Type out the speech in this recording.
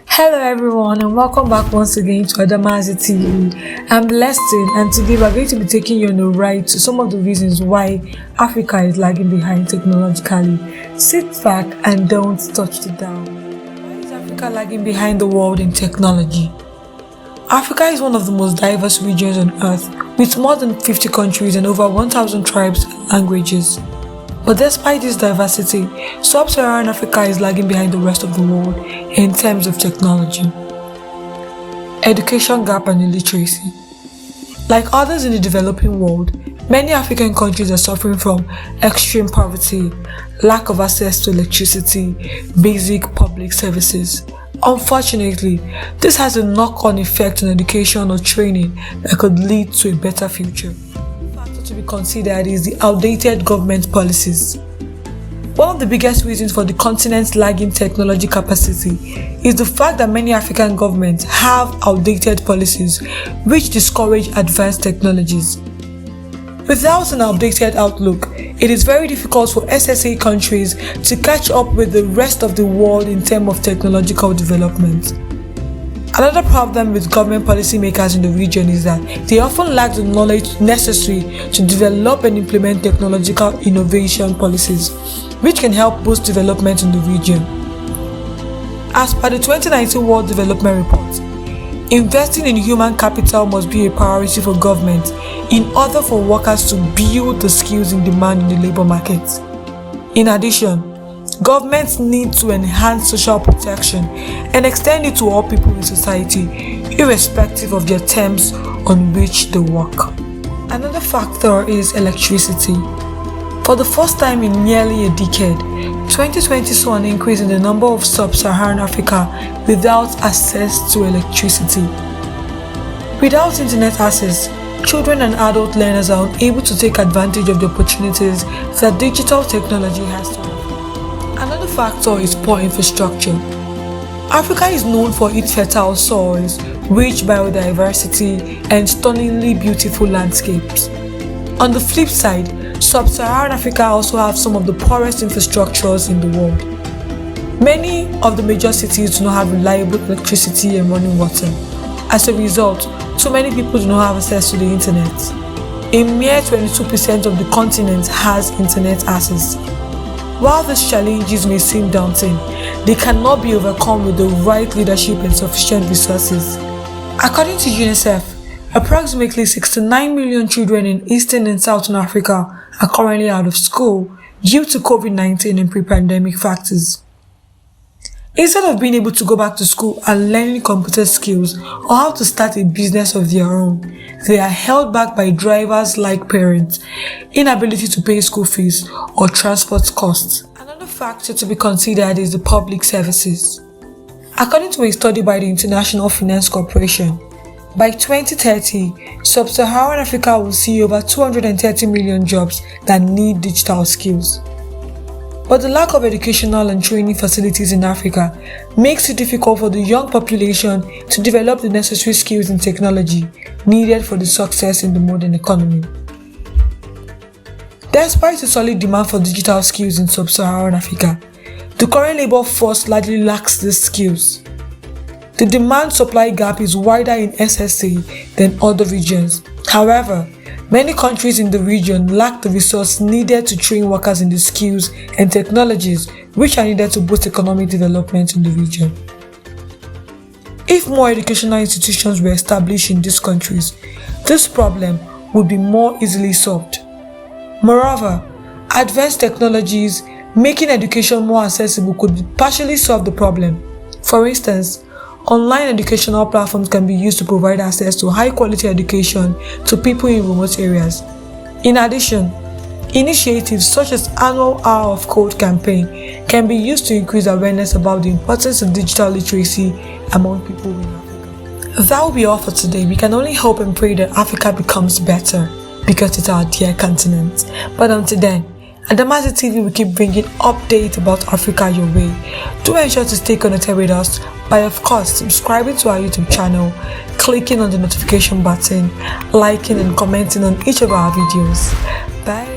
Hello everyone and welcome back once again to Adamazi TV. I'm Blessing and today we're going to be taking you on a ride to some of the reasons why Africa is lagging behind technologically. Sit back and don't touch the dial. Why is Africa lagging behind the world in technology? Africa is one of the most diverse regions on earth with more than 50 countries and over 1,000 tribes and languages. But despite this diversity, Sub-Saharan Africa is lagging behind the rest of the world in terms of technology. Education gap and illiteracy. Like others in the developing world, many African countries are suffering from extreme poverty, lack of access to electricity, basic public services. Unfortunately, this has a knock-on effect on education or training that could lead to a better future. To be considered is the outdated government policies. One of the biggest reasons for the continent's lagging technology capacity is the fact that many African governments have outdated policies which discourage advanced technologies. Without an updated outlook, it is very difficult for SSA countries to catch up with the rest of the world in terms of technological development. Another problem with government policymakers in the region is that they often lack the knowledge necessary to develop and implement technological innovation policies, which can help boost development in the region. As per the 2019 World Development Report, investing in human capital must be a priority for government in order for workers to build the skills in demand in the labor market. In addition, governments need to enhance social protection and extend it to all people in society, irrespective of their terms on which they work. Another factor is electricity. For the first time in nearly a decade, 2020 saw an increase in the number of Sub-Saharan Africa without access to electricity. Without internet access, children and adult learners are unable to take advantage of the opportunities that digital technology has to offer. Another factor is poor infrastructure. Africa is known for its fertile soils, rich biodiversity, and stunningly beautiful landscapes. On the flip side, Sub-Saharan Africa also has some of the poorest infrastructures in the world. Many of the major cities do not have reliable electricity and running water. As a result, so many people do not have access to the internet. A mere 22% of the continent has internet access. While these challenges may seem daunting, they cannot be overcome with the right leadership and sufficient resources. According to UNICEF, approximately 69 million children in Eastern and Southern Africa are currently out of school due to COVID-19 and pre-pandemic factors. Instead of being able to go back to school and learning computer skills or how to start a business of their own, they are held back by drivers like parents, inability to pay school fees or transport costs. Another factor to be considered is the public services. According to a study by the International Finance Corporation, by 2030, Sub-Saharan Africa will see over 230 million jobs that need digital skills. But the lack of educational and training facilities in Africa makes it difficult for the young population to develop the necessary skills and technology needed for the success in the modern economy. Despite the solid demand for digital skills in Sub-Saharan Africa, the current labor force largely lacks these skills. The demand-supply gap is wider in SSA than other regions. However, many countries in the region lack the resources needed to train workers in the skills and technologies which are needed to boost economic development in the region. If more educational institutions were established in these countries, this problem would be more easily solved. Moreover, advanced technologies making education more accessible could partially solve the problem. For instance, online educational platforms can be used to provide access to high-quality education to people in remote areas. In addition, initiatives such as Annual Hour of Code campaign can be used to increase awareness about the importance of digital literacy among people in Africa. That will be all for today. We can only hope and pray that Africa becomes better because it's our dear continent. But until then, Adamazi TV will keep bringing updates about Africa your way. Do ensure to stay connected with us by, of course, subscribing to our YouTube channel, clicking on the notification button, liking and commenting on each of our videos. Bye.